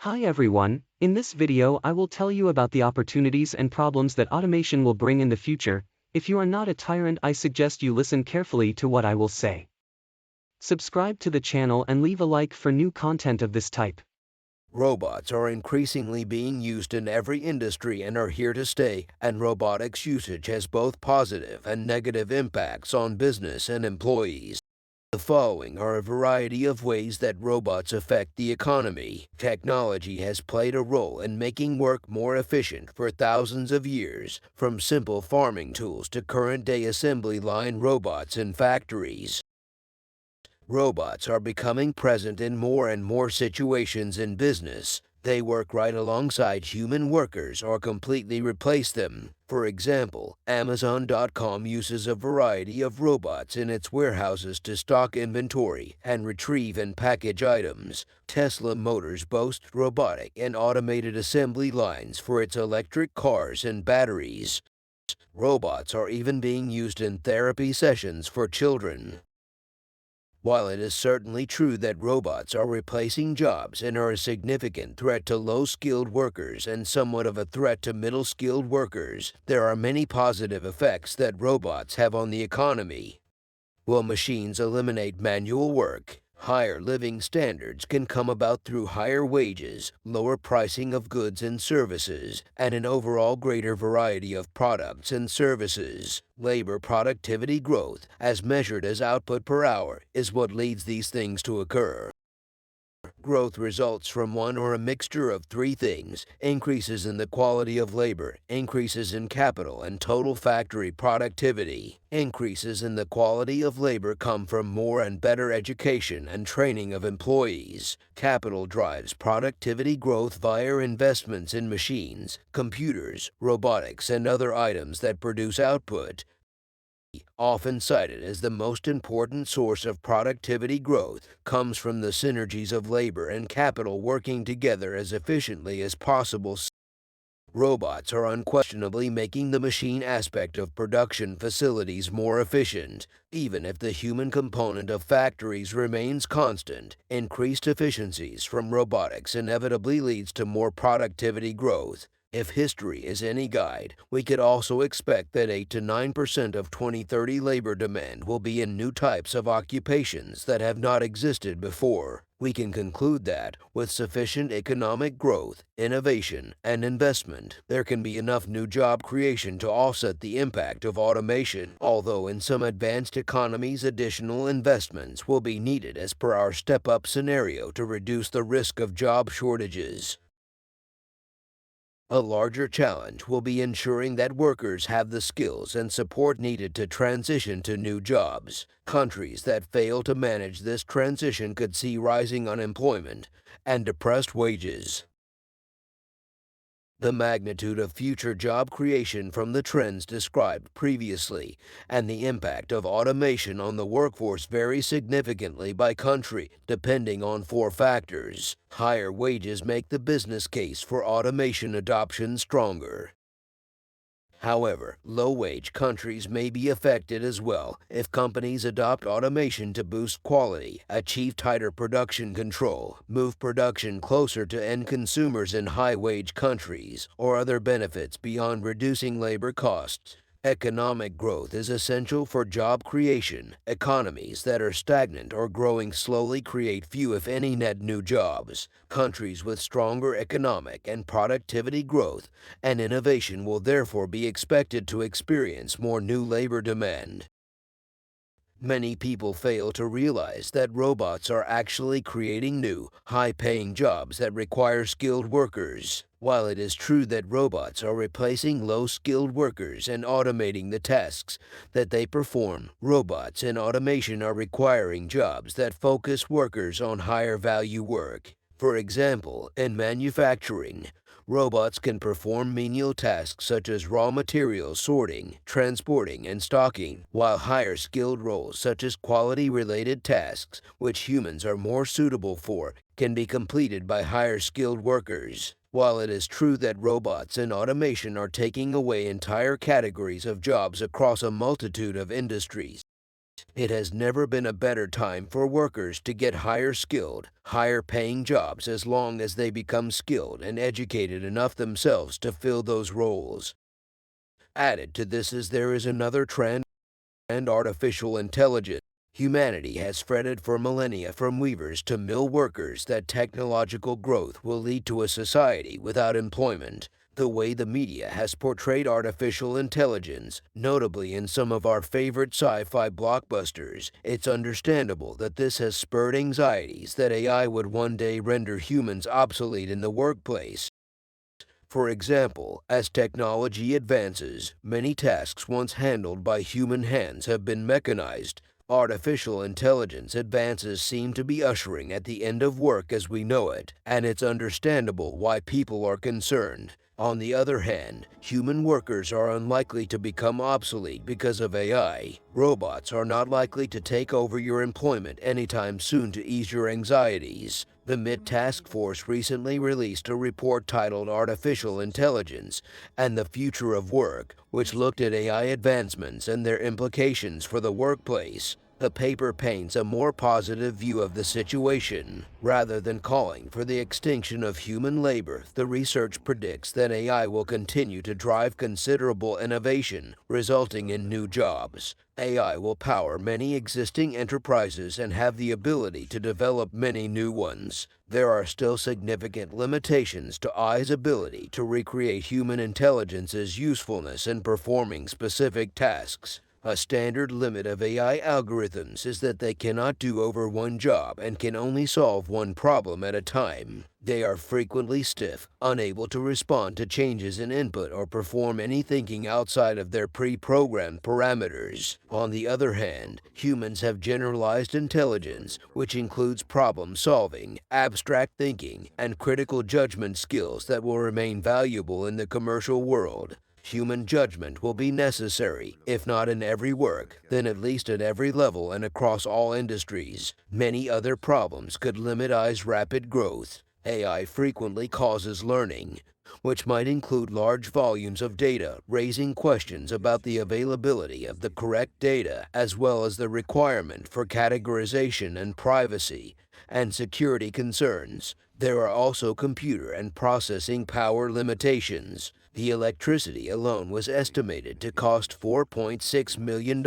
Hi everyone, in this video I will tell you about the opportunities and problems that automation will bring in the future. If you are not a tyrant, I suggest you listen carefully to what I will say. Subscribe to the channel and leave a like for new content of this type. Robots are increasingly being used in every industry and are here to stay, and robotics usage has both positive and negative impacts on business and employees. The following are a variety of ways that robots affect the economy. Technology has played a role in making work more efficient for thousands of years, from simple farming tools to current-day assembly line robots in factories. Robots are becoming present in more and more situations in business. They work right alongside human workers or completely replace them. For example, Amazon.com uses a variety of robots in its warehouses to stock inventory and retrieve and package items. Tesla Motors boasts robotic and automated assembly lines for its electric cars and batteries. Robots are even being used in therapy sessions for children. While it is certainly true that robots are replacing jobs and are a significant threat to low-skilled workers and somewhat of a threat to middle-skilled workers, there are many positive effects that robots have on the economy. While machines eliminate manual work, higher living standards can come about through higher wages, lower pricing of goods and services, and an overall greater variety of products and services. Labor productivity growth, as measured as output per hour, is what leads these things to occur. Growth results from one or a mixture of three things: increases in the quality of labor, increases in capital and total factory productivity. Increases in the quality of labor come from more and better education and training of employees. Capital drives productivity growth via investments in machines, computers, robotics, and other items that produce output. Often cited as the most important source of productivity growth, comes from the synergies of labor and capital working together as efficiently as possible. Robots are unquestionably making the machine aspect of production facilities more efficient, even if the human component of factories remains constant. Increased efficiencies from robotics inevitably leads to more productivity growth. If history is any guide, we could also expect that 8 to 9% of 2030 labor demand will be in new types of occupations that have not existed before. We can conclude that, with sufficient economic growth, innovation, and investment, there can be enough new job creation to offset the impact of automation, although in some advanced economies additional investments will be needed as per our step-up scenario to reduce the risk of job shortages. A larger challenge will be ensuring that workers have the skills and support needed to transition to new jobs. Countries that fail to manage this transition could see rising unemployment and depressed wages. The magnitude of future job creation from the trends described previously and the impact of automation on the workforce vary significantly by country, depending on four factors. Higher wages make the business case for automation adoption stronger. However, low-wage countries may be affected as well if companies adopt automation to boost quality, achieve tighter production control, move production closer to end consumers in high-wage countries, or other benefits beyond reducing labor costs. Economic growth is essential for job creation. Economies that are stagnant or growing slowly create few if any net new jobs. Countries with stronger economic and productivity growth and innovation will therefore be expected to experience more new labor demand. Many people fail to realize that robots are actually creating new, high-paying jobs that require skilled workers. While it is true that robots are replacing low-skilled workers and automating the tasks that they perform, robots and automation are requiring jobs that focus workers on higher-value work. For example, in manufacturing, robots can perform menial tasks such as raw material sorting, transporting, and stocking, while higher skilled roles such as quality-related tasks, which humans are more suitable for, can be completed by higher skilled workers. While it is true that robots and automation are taking away entire categories of jobs across a multitude of industries, It has never been a better time for workers to get higher skilled, higher paying jobs as long as they become skilled and educated enough themselves to fill those roles. Added to this is there is another trend and artificial intelligence. Humanity has fretted for millennia from weavers to mill workers that technological growth will lead to a society without employment. The way the media has portrayed artificial intelligence, notably in some of our favorite sci-fi blockbusters, it's understandable that this has spurred anxieties that AI would one day render humans obsolete in the workplace. For example, as technology advances, many tasks once handled by human hands have been mechanized. Artificial intelligence advances seem to be ushering at the end of work as we know it, and it's understandable why people are concerned. On the other hand, human workers are unlikely to become obsolete because of AI. Robots are not likely to take over your employment anytime soon to ease your anxieties. The MIT Task Force recently released a report titled Artificial Intelligence and the Future of Work, which looked at AI advancements and their implications for the workplace. The paper paints a more positive view of the situation. Rather than calling for the extinction of human labor, the research predicts that AI will continue to drive considerable innovation, resulting in new jobs. AI will power many existing enterprises and have the ability to develop many new ones. There are still significant limitations to AI's ability to recreate human intelligence's usefulness in performing specific tasks. A standard limit of AI algorithms is that they cannot do over one job and can only solve one problem at a time. They are frequently stiff, unable to respond to changes in input or perform any thinking outside of their pre-programmed parameters. On the other hand, humans have generalized intelligence, which includes problem solving, abstract thinking, and critical judgment skills that will remain valuable in the commercial world. Human judgment will be necessary, if not in every work, then at least at every level and across all industries. Many other problems could limit AI's rapid growth. AI frequently causes learning, which might include large volumes of data, raising questions about the availability of the correct data, as well as the requirement for categorization and privacy, and security concerns. There are also computer and processing power limitations. The electricity alone was estimated to cost $4.6 million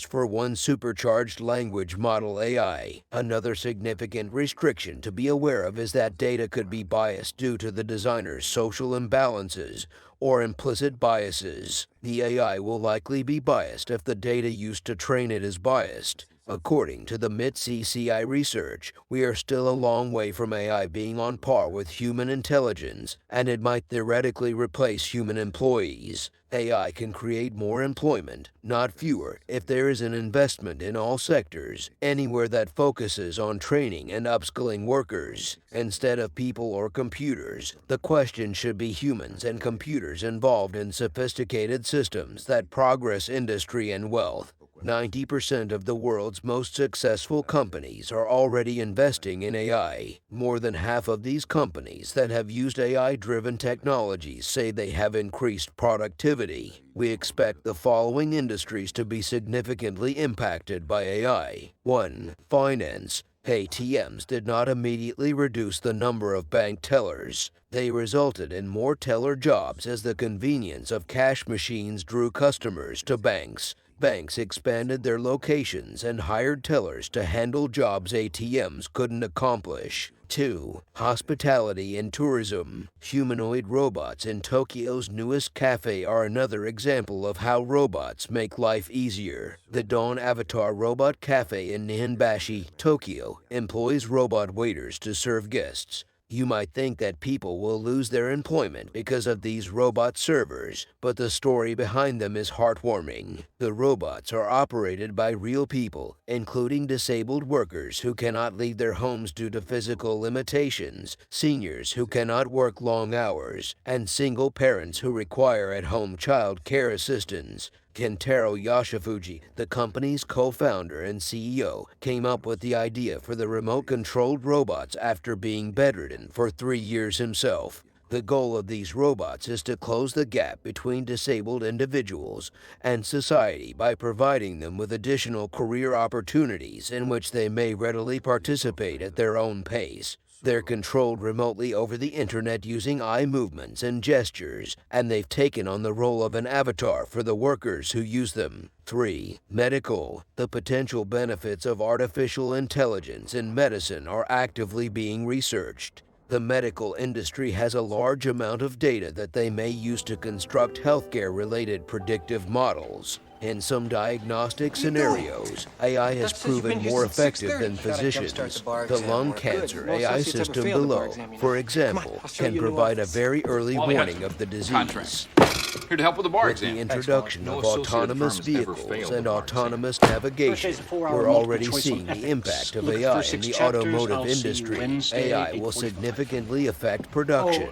for one supercharged language model AI. Another significant restriction to be aware of is that data could be biased due to the designer's social imbalances or implicit biases. The AI will likely be biased if the data used to train it is biased. According to the MIT CCI research, we are still a long way from AI being on par with human intelligence, and it might theoretically replace human employees. AI can create more employment, not fewer, if there is an investment in all sectors, anywhere that focuses on training and upskilling workers, instead of people or computers. The question should be humans and computers involved in sophisticated systems that progress industry and wealth. 90% of the world's most successful companies are already investing in AI. More than half of these companies that have used AI-driven technologies say they have increased productivity. We expect the following industries to be significantly impacted by AI. 1. Finance. ATMs did not immediately reduce the number of bank tellers. They resulted in more teller jobs as the convenience of cash machines drew customers to banks. Banks expanded their locations and hired tellers to handle jobs ATMs couldn't accomplish. 2. Hospitality and tourism. Humanoid robots in Tokyo's newest cafe are another example of how robots make life easier. The Dawn Avatar Robot Cafe in Nihinbashi, Tokyo, employs robot waiters to serve guests. You might think that people will lose their employment because of these robot servers, but the story behind them is heartwarming. The robots are operated by real people, including disabled workers who cannot leave their homes due to physical limitations, seniors who cannot work long hours, and single parents who require at-home child care assistance. Kentaro Yoshifuji, the company's co-founder and CEO, came up with the idea for the remote-controlled robots after being bedridden for 3 years himself. The goal of these robots is to close the gap between disabled individuals and society by providing them with additional career opportunities in which they may readily participate at their own pace. They're controlled remotely over the internet using eye movements and gestures, and they've taken on the role of an avatar for the workers who use them. 3. Medical. The potential benefits of artificial intelligence in medicine are actively being researched. The medical industry has a large amount of data that they may use to construct healthcare-related predictive models. In some diagnostic scenarios, AI has proven more effective than physicians. The lung cancer AI system below, for example, can provide a very early warning of the disease. Here to help with the bar With the exam. introduction of autonomous vehicles and autonomous navigation, we're already seeing the impact of AI in the automotive industry. AI will significantly affect production,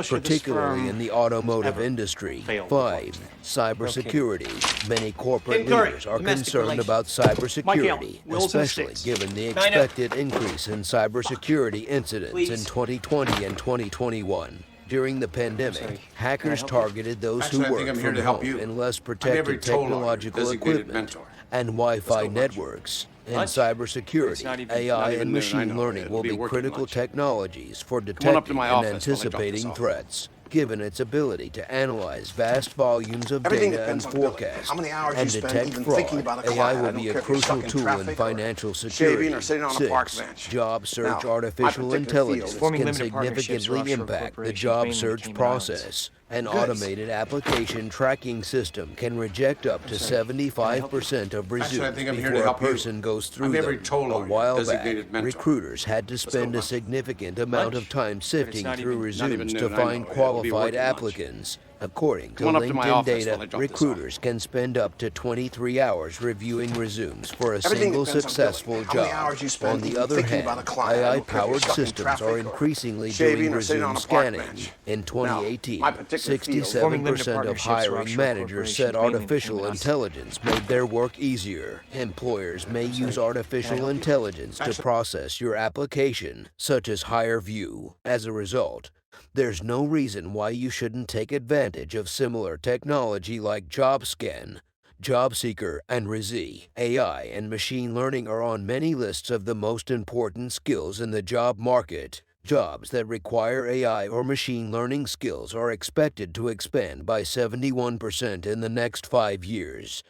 particularly in the automotive industry. 5. Cybersecurity. Many corporate leaders are concerned about cybersecurity, especially given the expected increase in cybersecurity incidents in 2020 and 2021. During the pandemic, hackers targeted those who work from home in less protected technological equipment and Wi-Fi networks. In cybersecurity, AI and machine learning will be critical technologies for detecting and anticipating threats. Given its ability to analyze vast volumes of data and forecast and detect fraud, AI will be a crucial tool in financial security. 6. Job search. Artificial intelligence can significantly impact the job search process. An automated application tracking system can reject up to 75% of resumes before a person goes through them. A while back, recruiters had to spend a significant amount of time sifting through resumes to find qualified applicants. According to LinkedIn data, recruiters can spend up to 23 hours reviewing resumes for a single successful job. On the other hand, AI-powered systems are increasingly doing resume scanning. In 2018, 67% of hiring managers said artificial intelligence made their work easier. Employers may use artificial intelligence to process your application, such as HireVue. As a result, there's no reason why you shouldn't take advantage of similar technology like JobScan, JobSeeker, and Resee. AI and machine learning are on many lists of the most important skills in the job market. Jobs that require AI or machine learning skills are expected to expand by 71% in the next 5 years.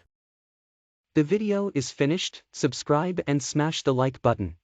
The video is finished. Subscribe and smash the like button.